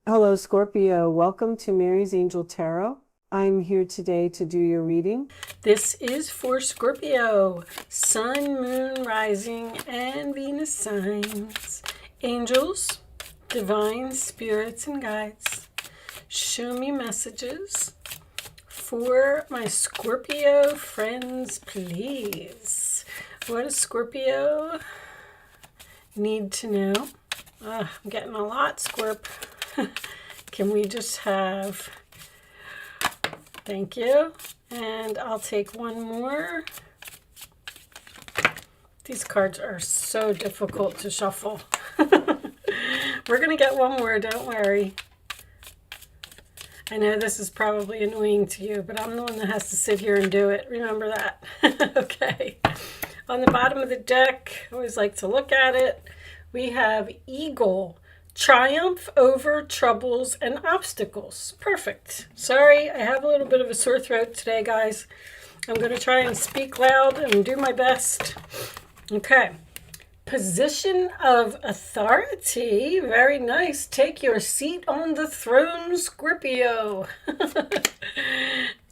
Hello, Scorpio. Welcome to Mary's Angel Tarot. I'm here today to do your reading. This is for Scorpio, Sun, Moon, Rising, and Venus signs. Angels, divine spirits, and guides, show me messages for my Scorpio friends, please. What does Scorpio need to know? I'm getting a lot, Scorp. Can we just have... Thank you. And I'll take one more. These cards are so difficult to shuffle. We're going to get one more, don't worry. I know this is probably annoying to you, but I'm the one that has to sit here and do it. Remember that. Okay. On the bottom of the deck, I always like to look at it. We have Eagle. Triumph over troubles and obstacles. Perfect. Sorry, I have a little bit of a sore throat today, guys. I'm going to try and speak loud and do my best. Okay. Position of authority. Very nice. Take your seat on the throne, Scorpio.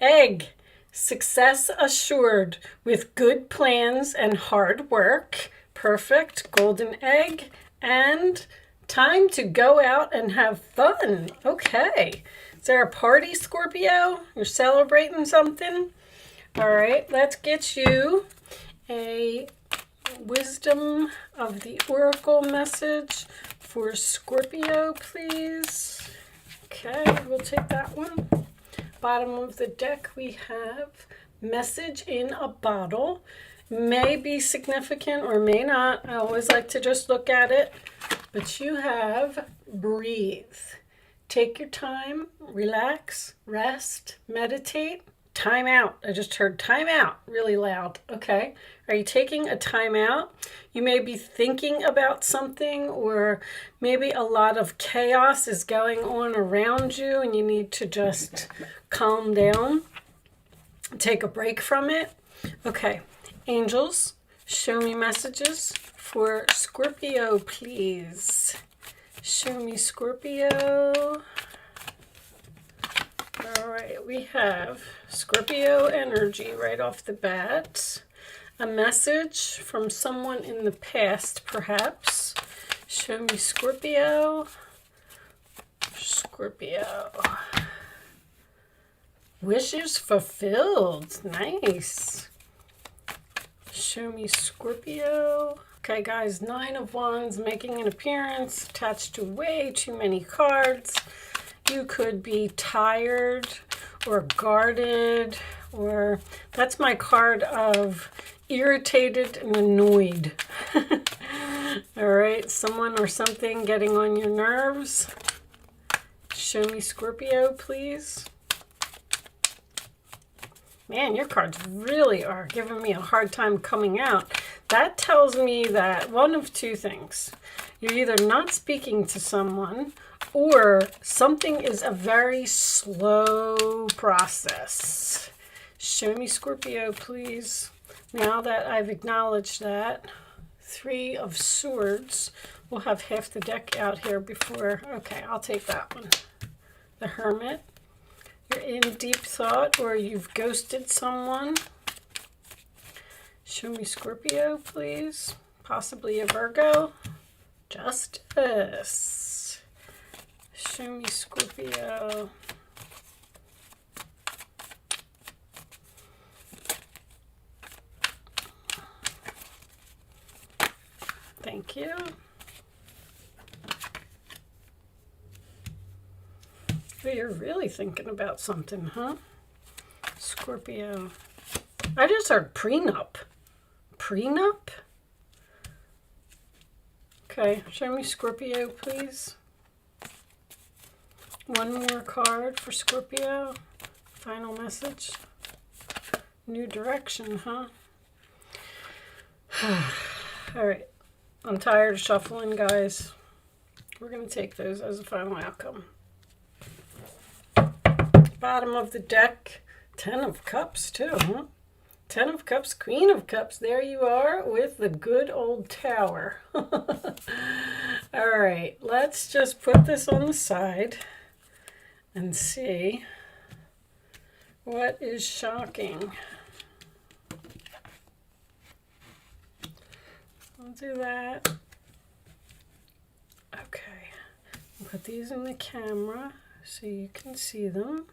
Egg. Success assured with good plans and hard work. Perfect. Golden egg. And time to go out and have fun. Okay. Is there a party, Scorpio? You're celebrating something? All right. Let's get you a wisdom of the oracle message for Scorpio, please. Okay. We'll take that one. Bottom of the deck, we have message in a bottle. May be significant or may not. I always like to just look at it. But you have breathe. Take your time, relax, rest, meditate. Time out. I just heard time out really loud. Okay. Are you taking a time out? You may be thinking about something, or maybe a lot of chaos is going on around you and you need to just calm down. Take a break from it. Okay. Angels, show me messages for Scorpio, please. Show me Scorpio. All right, we have Scorpio energy right off the bat. A message from someone in the past, perhaps. Show me Scorpio. Scorpio. Wishes fulfilled. Nice. Show me Scorpio. Okay, guys, 9 of Wands making an appearance, attached to way too many cards. You could be tired or guarded, or that's my card of irritated and annoyed. All right, someone or something getting on your nerves. Show me Scorpio, please. Man, your cards really are giving me a hard time coming out. That tells me that one of two things. You're either not speaking to someone, or something is a very slow process. Show me Scorpio, please. Now that I've acknowledged that. 3 of Swords. We'll have half the deck out here before. Okay, I'll take that one. The Hermit. You're in deep thought, or you've ghosted someone. Show me Scorpio, please. Possibly a Virgo. Justice. Show me Scorpio. Thank you. But you're really thinking about something, huh? Scorpio. I just heard prenup. Prenup? Okay, show me Scorpio, please. One more card for Scorpio. Final message. New direction, huh? All right. I'm tired of shuffling, guys. We're going to take those as a final outcome. Bottom of the deck. 10 of Cups, too, huh? Ten of Cups, Queen of Cups. There you are with the good old Tower. All right, let's just put this on the side and see what is shocking. I'll do that. Okay, put these in the camera so you can see them.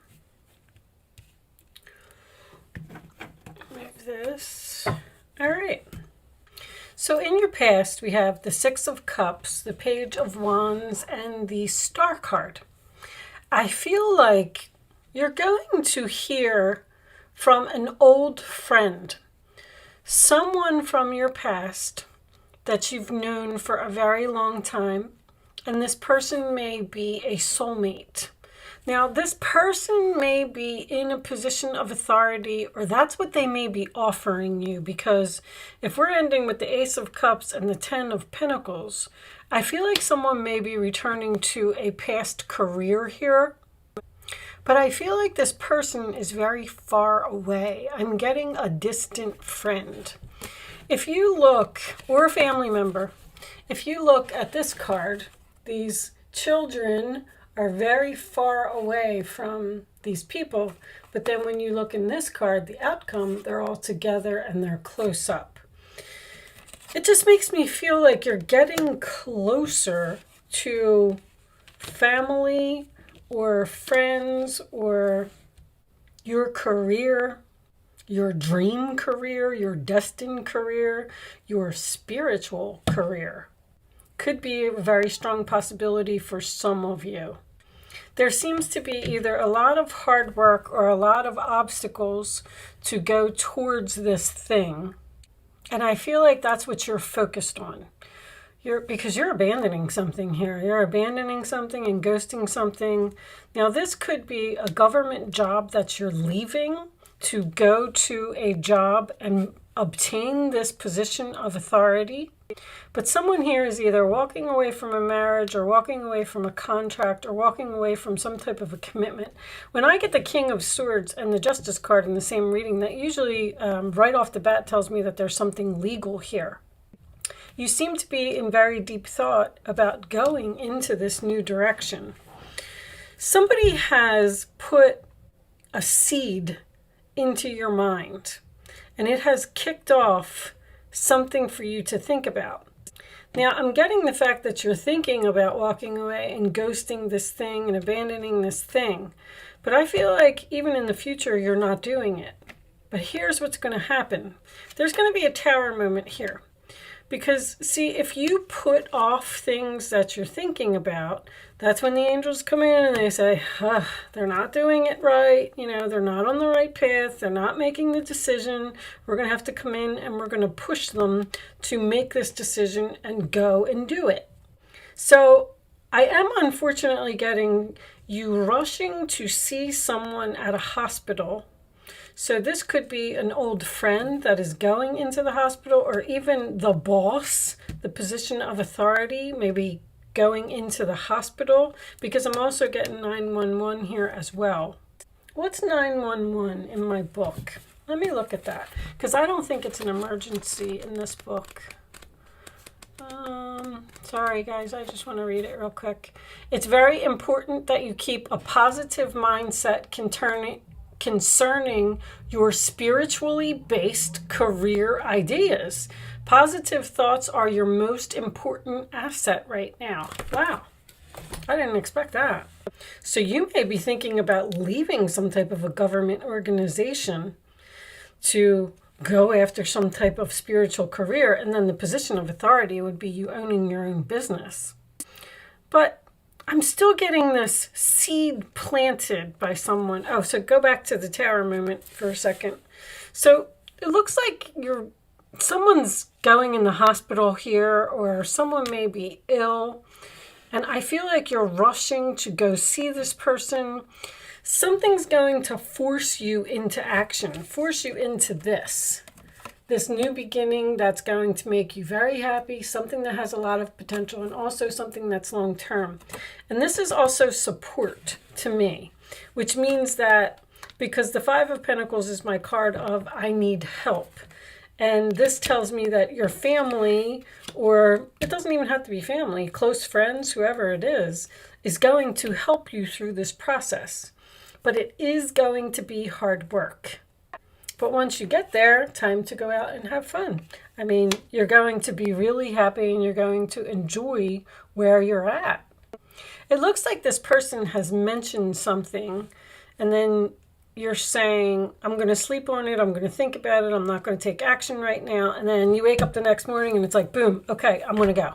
Move this. All right. So in your past, we have the Six of Cups, the Page of Wands, and the Star card. I feel like you're going to hear from an old friend, someone from your past that you've known for a very long time, and this person may be a soulmate. Now, this person may be in a position of authority, or that's what they may be offering you, because if we're ending with the Ace of Cups and the Ten of Pentacles, I feel like someone may be returning to a past career here. But I feel like this person is very far away. I'm getting a distant friend. If you look, or a family member, if you look at this card, these children are very far away from these people. But then when you look in this card, the outcome, they're all together and they're close up. It just makes me feel like you're getting closer to family or friends or your career, your dream career, your destined career, your spiritual career. Could be a very strong possibility for some of you. There seems to be either a lot of hard work or a lot of obstacles to go towards this thing. And I feel like that's what you're focused on. Because you're abandoning something here. You're abandoning something and ghosting something. Now, this could be a government job that you're leaving to go to a job and obtain this position of authority. But someone here is either walking away from a marriage or walking away from a contract or walking away from some type of a commitment. When I get the King of Swords and the Justice card in the same reading, that usually right off the bat tells me that there's something legal here. You seem to be in very deep thought about going into this new direction. Somebody has put a seed into your mind, and it has kicked off something for you to think about. Now, I'm getting the fact that you're thinking about walking away and ghosting this thing and abandoning this thing, but I feel like even in the future, you're not doing it. But here's what's going to happen. There's going to be a Tower moment here. Because, see, if you put off things that you're thinking about, that's when the angels come in and they say, they're not doing it right. You know, they're not on the right path. They're not making the decision. We're going to have to come in and we're going to push them to make this decision and go and do it. So I am unfortunately getting you rushing to see someone at a hospital. So this could be an old friend that is going into the hospital, or even the boss, the position of authority, maybe going into the hospital, because I'm also getting 911 here as well. What's 911 in my book? Let me look at that, because I don't think it's an emergency in this book. Sorry guys, I just want to read it real quick. It's very important that you keep a positive mindset concerning your spiritually based career ideas. Positive thoughts are your most important asset right now. Wow, I didn't expect that. So you may be thinking about leaving some type of a government organization to go after some type of spiritual career, and then the position of authority would be you owning your own business. But I'm still getting this seed planted by someone. Oh, so go back to the Tower moment for a second. So it looks like someone's going in the hospital here, or someone may be ill. And I feel like you're rushing to go see this person. Something's going to force you into action, force you into this new beginning that's going to make you very happy, something that has a lot of potential, and also something that's long term. And this is also support to me, which means that because the Five of Pentacles is my card of I need help. And this tells me that your family, or it doesn't even have to be family, close friends, whoever it is going to help you through this process. But it is going to be hard work. But once you get there, time to go out and have fun. I mean, you're going to be really happy and you're going to enjoy where you're at. It looks like this person has mentioned something and then you're saying, I'm going to sleep on it, I'm going to think about it, I'm not going to take action right now. And then you wake up the next morning and it's like, boom, okay, I'm going to go.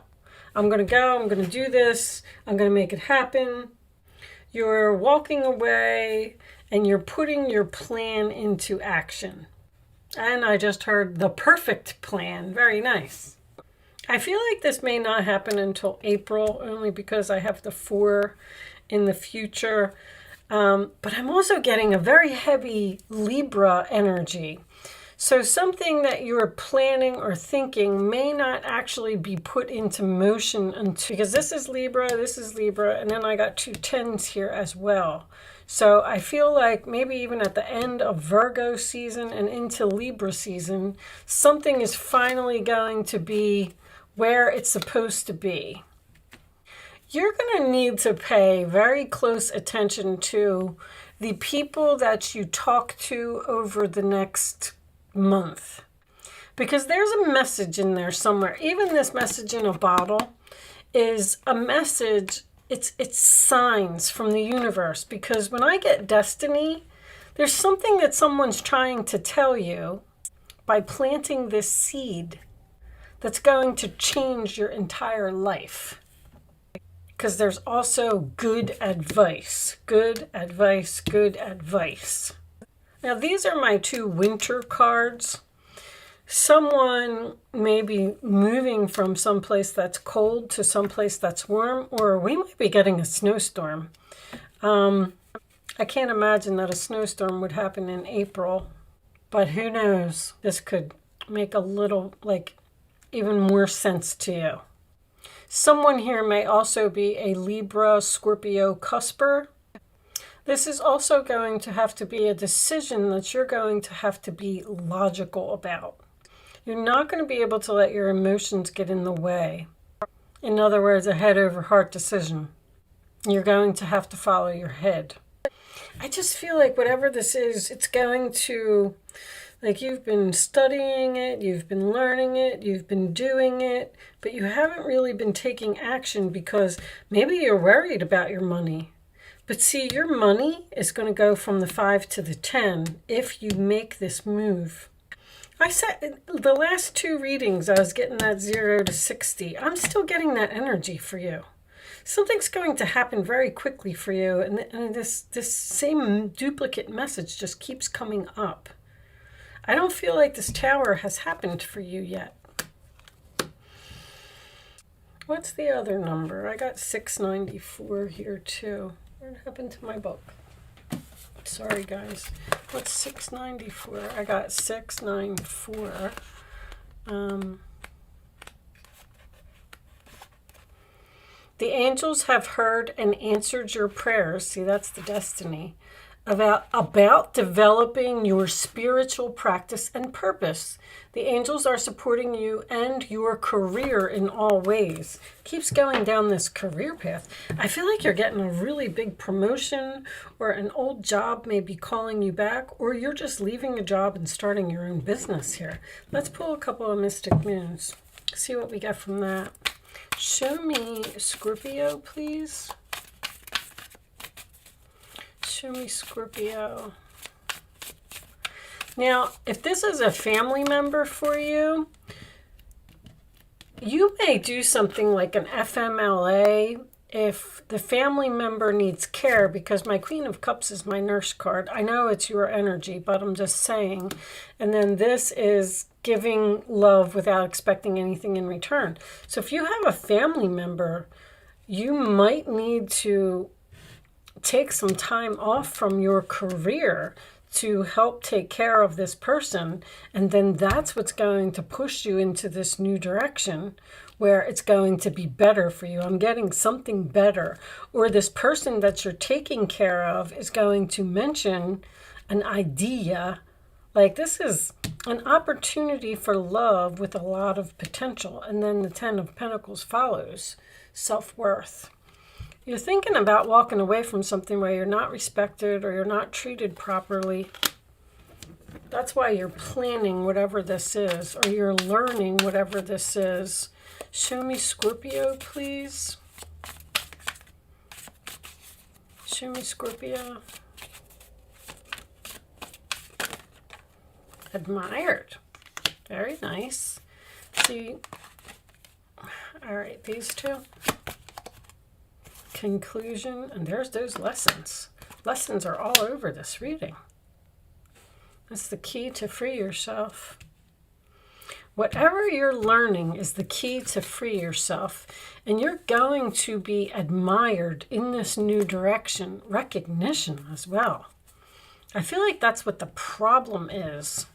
I'm going to do this, I'm going to make it happen. You're walking away and you're putting your plan into action. And I just heard the perfect plan. Very nice. I feel like this may not happen until April, only because I have the 4 in the future. But I'm also getting a very heavy Libra energy. So something that you're planning or thinking may not actually be put into motion until, because this is Libra, and then I got 2 10s here as well. So I feel like maybe even at the end of Virgo season and into Libra season, something is finally going to be where it's supposed to be. You're going to need to pay very close attention to the people that you talk to over the next month, because there's a message in there somewhere. Even this message in a bottle is a message. It's signs from the universe, because when I get destiny, there's something that someone's trying to tell you by planting this seed that's going to change your entire life. Because there's also good advice. Now, these are my 2 winter cards. Someone may be moving from someplace that's cold to someplace that's warm, or we might be getting a snowstorm. I can't imagine that a snowstorm would happen in April, but who knows? This could make a little, even more sense to you. Someone here may also be a Libra, Scorpio cusper. This is also going to have to be a decision that you're going to have to be logical about. You're not going to be able to let your emotions get in the way. In other words, a head over heart decision. You're going to have to follow your head. I just feel like whatever this is, it's going to, you've been studying it, you've been learning it, you've been doing it, but you haven't really been taking action because maybe you're worried about your money. But see, your money is going to go from the 5 to the 10 if you make this move. I said the last 2 readings, I was getting that 0 to 60. I'm still getting that energy for you. Something's going to happen very quickly for you. And this same duplicate message just keeps coming up. I don't feel like this Tower has happened for you yet. What's the other number? I got 694 here too. What happened to my book? Sorry, guys. What's 694? I got 694. The angels have heard and answered your prayers. See, that's the destiny. About developing your spiritual practice and purpose. The angels are supporting you and your career in all ways. Keeps going down this career path. I feel like you're getting a really big promotion, or an old job may be calling you back, or you're just leaving a job and starting your own business here. Let's pull a couple of mystic moons. See what we get from that. Show me Scorpio, please. Show me Scorpio. Now, if this is a family member for you, you may do something like an FMLA if the family member needs care, because my Queen of Cups is my nurse card. I know it's your energy, but I'm just saying. And then this is giving love without expecting anything in return. So if you have a family member, you might need to take some time off from your career to help take care of this person. And then that's what's going to push you into this new direction where it's going to be better for you. I'm getting something better. Or this person that you're taking care of is going to mention an idea. Like, this is an opportunity for love with a lot of potential. And then the Ten of Pentacles follows. Self-worth. You're thinking about walking away from something where you're not respected or you're not treated properly. That's why you're planning whatever this is, or you're learning whatever this is. Show me Scorpio, please. Show me Scorpio. Admired. Very nice. See, all right, these two. Conclusion, and there's those lessons. Lessons are all over this reading. That's the key to free yourself. Whatever you're learning is the key to free yourself. And you're going to be admired in this new direction. Recognition as well. I feel like that's what the problem is.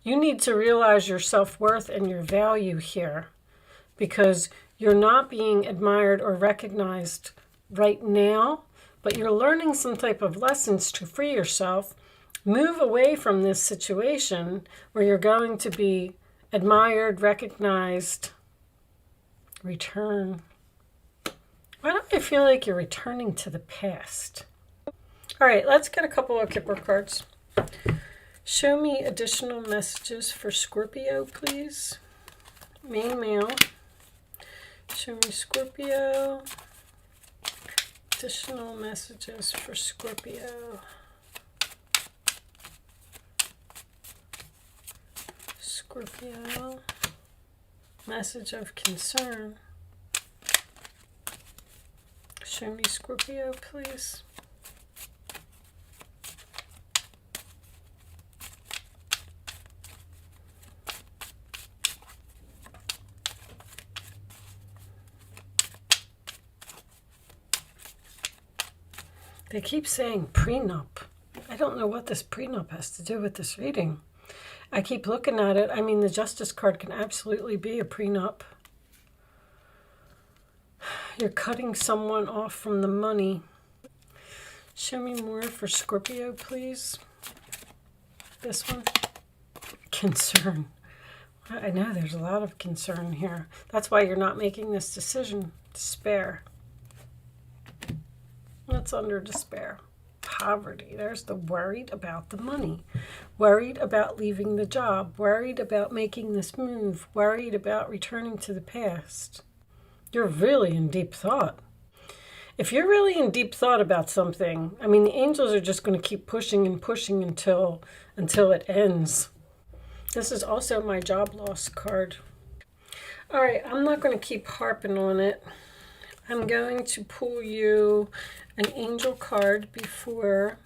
You need to realize your self-worth and your value here, because you're not being admired or recognized right now, but you're learning some type of lessons to free yourself. Move away from this situation where you're going to be admired, recognized. Return. Why don't I feel like you're returning to the past? All right, let's get a couple of Kipper cards. Show me additional messages for Scorpio, please. Main male. Show me Scorpio. Additional messages for Scorpio. Scorpio. Message of concern. Show me Scorpio, please. They keep saying prenup. I don't know what this prenup has to do with this reading. I keep looking at it. I mean, the Justice card can absolutely be a prenup. You're cutting someone off from the money. Show me more for Scorpio, please. This one. Concern. I know there's a lot of concern here. That's why you're not making this decision. Despair. What's under despair? Poverty. There's the worried about the money, worried about leaving the job, worried about making this move, worried about returning to the past. You're really in deep thought. If you're really in deep thought about something, I mean, the angels are just going to keep pushing and pushing until it ends. This is also my job loss card. All right, I'm not going to keep harping on it. I'm going to pull you an angel card before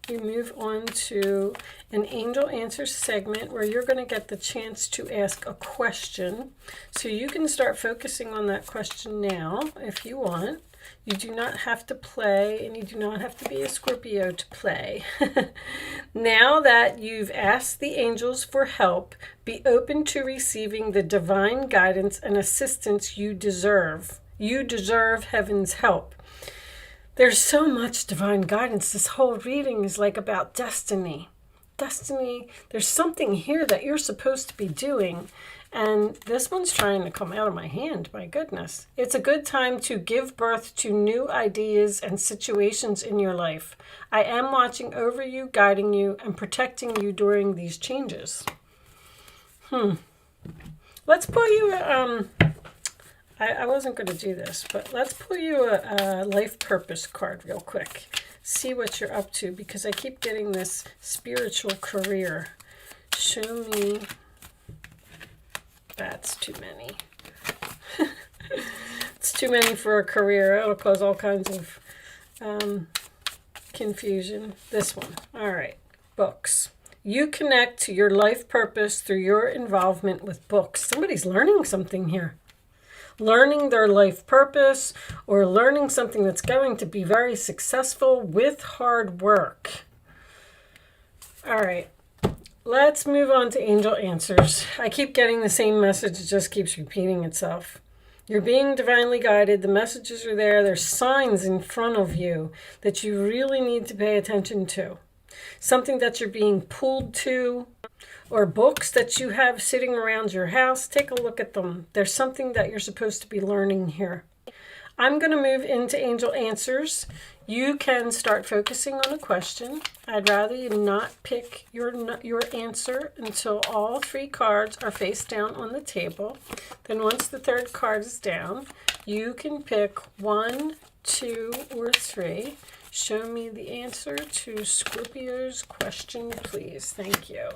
we move on to an angel answer segment where you're going to get the chance to ask a question. So you can start focusing on that question now if you want. You do not have to play, and you do not have to be a Scorpio to play. Now that you've asked the angels for help, be open to receiving the divine guidance and assistance you deserve. You deserve heaven's help. There's so much divine guidance. This whole reading is like about destiny. Destiny, there's something here that you're supposed to be doing. And this one's trying to come out of my hand, my goodness. It's a good time to give birth to new ideas and situations in your life. I am watching over you, guiding you, and protecting you during these changes. Let's pull you I wasn't going to do this, but let's pull you a life purpose card real quick. See what you're up to, because I keep getting this spiritual career. Show me. That's too many. It's too many for a career. It'll cause all kinds of confusion. This one. All right. Books. You connect to your life purpose through your involvement with books. Somebody's learning something here. Learning their life purpose, or learning something that's going to be very successful with hard work. All right, let's move on to angel answers. I keep getting the same message. It just keeps repeating itself. You're being divinely guided. The messages are there. There's signs in front of you that you really need to pay attention to. Something that you're being pulled to, or books that you have sitting around your house. Take a look at them. There's something that you're supposed to be learning here. I'm going to move into angel answers. You can start focusing on a question. I'd rather you not pick your answer until all 3 cards are face down on the table. Then once the 3rd card is down, you can pick 1, 2, or 3. Show me the answer to Scorpio's question, please. Thank you.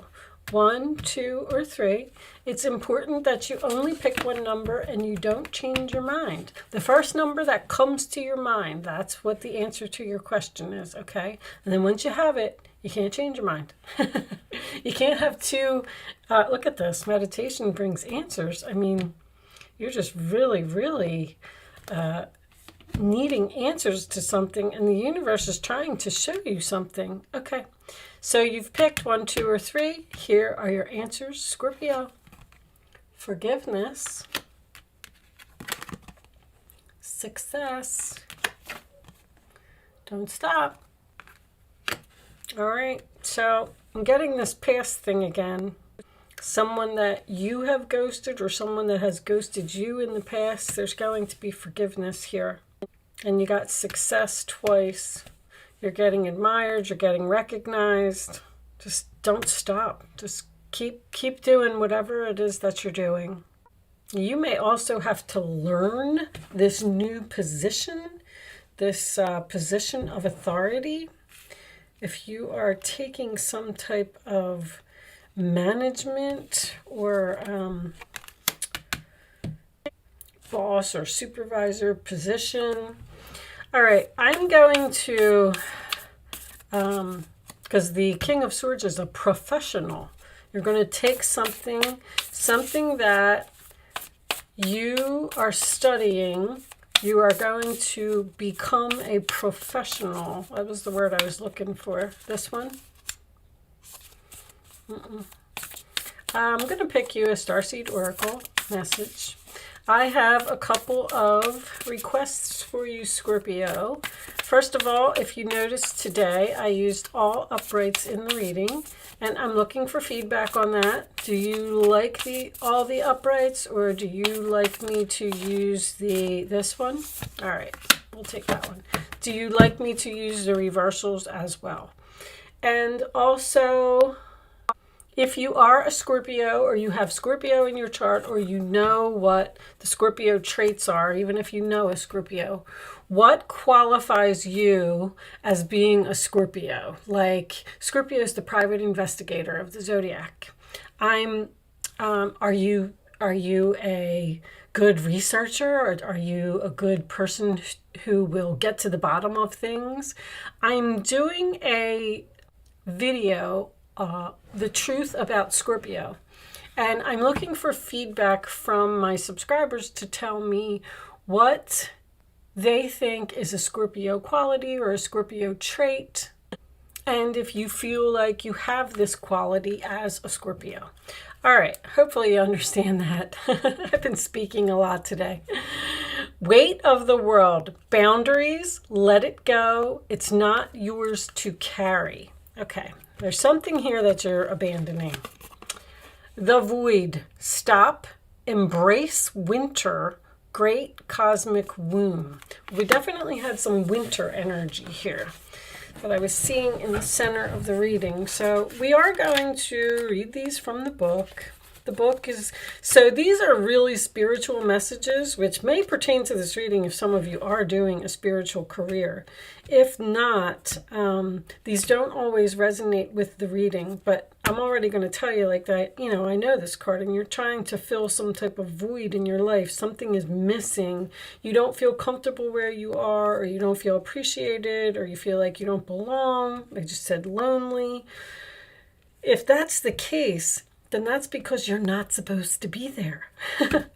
1, 2, or 3. It's important that you only pick one number and you don't change your mind. The first number that comes to your mind, that's what the answer to your question is, okay? And then once you have it, you can't change your mind. You can't have 2. Look at this. Meditation brings answers. I mean, you're just really, really needing answers to something, and the universe is trying to show you something. Okay. So you've picked 1, 2, or 3. Here are your answers, Scorpio. Forgiveness. Success. Don't stop. All right. So I'm getting this past thing again. Someone that you have ghosted or someone that has ghosted you in the past. There's going to be forgiveness here. And you got success twice. You're getting admired, you're getting recognized. Just don't stop. Just keep doing whatever it is that you're doing. You may also have to learn this new position, this position of authority. If you are taking some type of management or boss or supervisor position. All right, I'm going to, because the King of Swords is a professional. You're going to take something that you are studying. You are going to become a professional. That was the word I was looking for. This one. I'm going to pick you a Starseed Oracle message. I have a couple of requests for you, Scorpio. First of all, if you noticed today, I used all uprights in the reading, and I'm looking for feedback on that. Do you like all the uprights, or do you like me to use this one? All right, we'll take that one. Do you like me to use the reversals as well? And also, if you are a Scorpio, or you have Scorpio in your chart, or you know what the Scorpio traits are, even if you know a Scorpio, what qualifies you as being a Scorpio? Like, Scorpio is the private investigator of the zodiac. Are you a good researcher, or are you a good person who will get to the bottom of things? I'm doing a video, the truth about Scorpio, and I'm looking for feedback from my subscribers to tell me what they think is a Scorpio quality or a Scorpio trait, and if you feel like you have this quality as a Scorpio. All right, hopefully you understand that. I've been speaking a lot today. Weight of the world. Boundaries, let it go. It's not yours to carry. Okay, there's something here that you're abandoning. The void. Stop. Embrace winter. Great cosmic womb. We definitely had some winter energy here that I was seeing in the center of the reading. So we are going to read these from the book. The book is, so these are really spiritual messages, which may pertain to this reading if some of you are doing a spiritual career. If not, these don't always resonate with the reading, but I'm already going to tell you like that, I know this card, and you're trying to fill some type of void in your life. Something is missing. You don't feel comfortable where you are, or you don't feel appreciated, or you feel like you don't belong. I just said lonely. If that's the case, then that's because you're not supposed to be there.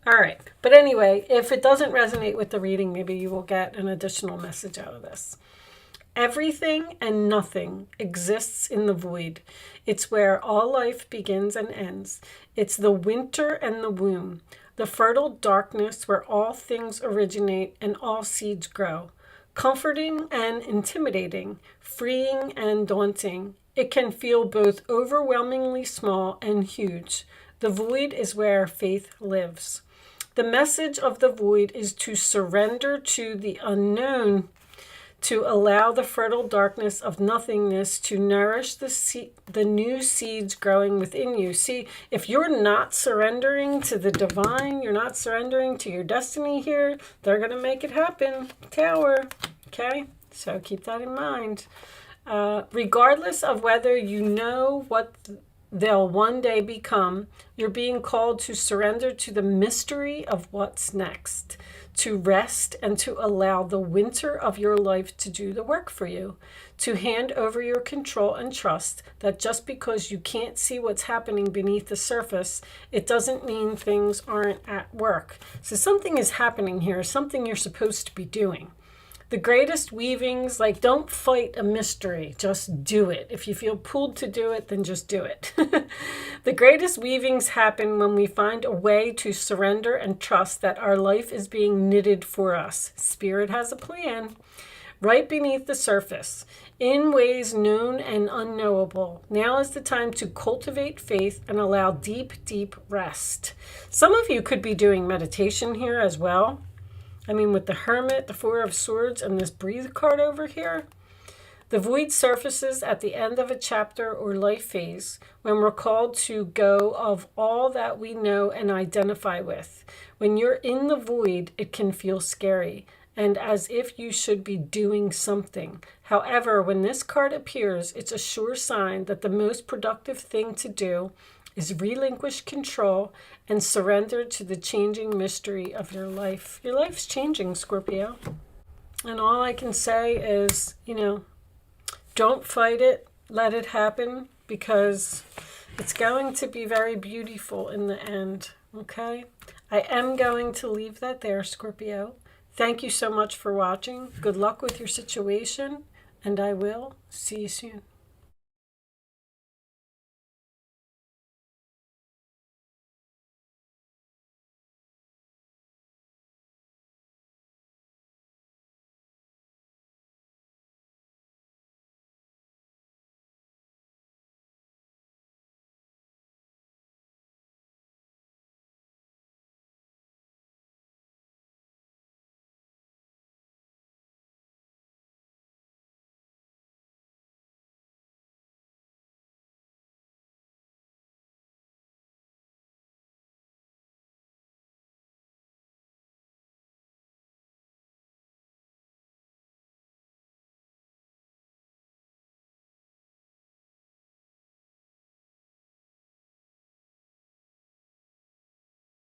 All right. But anyway, if it doesn't resonate with the reading, maybe you will get an additional message out of this. Everything and nothing exists in the void. It's where all life begins and ends. It's the winter and the womb. the fertile darkness where all things originate and all seeds grow. Comforting and intimidating, freeing and daunting. It can feel both overwhelmingly small and huge. The void is where faith lives. The message of the void is to surrender to the unknown, to allow the fertile darkness of nothingness to nourish the new seeds growing within you. See, if you're not surrendering to the divine, you're not surrendering to your destiny here, they're going to make it happen. Tower. Okay? So keep that in mind. Regardless of whether you know what they'll one day become, you're being called to surrender to the mystery of what's next, to rest and to allow the winter of your life to do the work for you, to hand over your control and trust that just because you can't see what's happening beneath the surface, it doesn't mean things aren't at work. So something is happening here, something you're supposed to be doing. The greatest weavings, like, don't fight a mystery, just do it. If you feel pulled to do it, then just do it. The greatest weavings happen when we find a way to surrender and trust that our life is being knitted for us. Spirit has a plan. Right beneath the surface, in ways known and unknowable. Now is the time to cultivate faith and allow deep, deep rest. Some of you could be doing meditation here as well. I mean, with the Hermit, the Four of Swords, and this Breathe card over here. The void surfaces at the end of a chapter or life phase when we're called to go of all that we know and identify with. When you're in the void, it can feel scary and as if you should be doing something. However, when this card appears, it's a sure sign that the most productive thing to do is relinquish control and surrender to the changing mystery of your life. Your life's changing, Scorpio. And all I can say is, don't fight it. Let it happen, because it's going to be very beautiful in the end, okay? I am going to leave that there, Scorpio. Thank you so much for watching. Good luck with your situation, and I will see you soon.